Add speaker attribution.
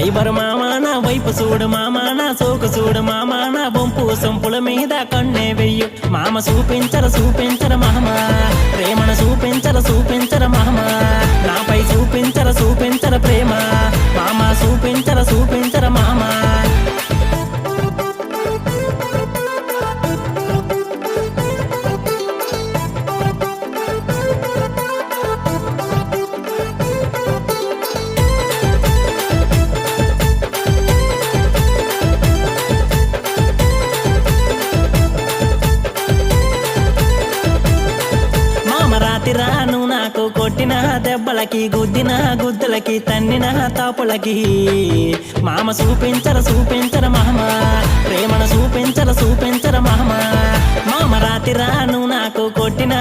Speaker 1: driver మామా నా వైపు చూడు మామా నా సోకు చూడు మామా నా బొంపు సొంపుల మీద కన్నే వెయ్యు మామ చూపించర మామ ప్రేమను చూపించర మామ నాపై చూపించర ప్రేమ మామ చూపించర మామ రాను నాకు కొట్టిన దెబ్బలకి గుద్దిన గుద్దులకి తన్నిన తాపులకి మామ చూపించర మామ ప్రేమను చూపించర మామ మామ రాను నాకు కొట్టిన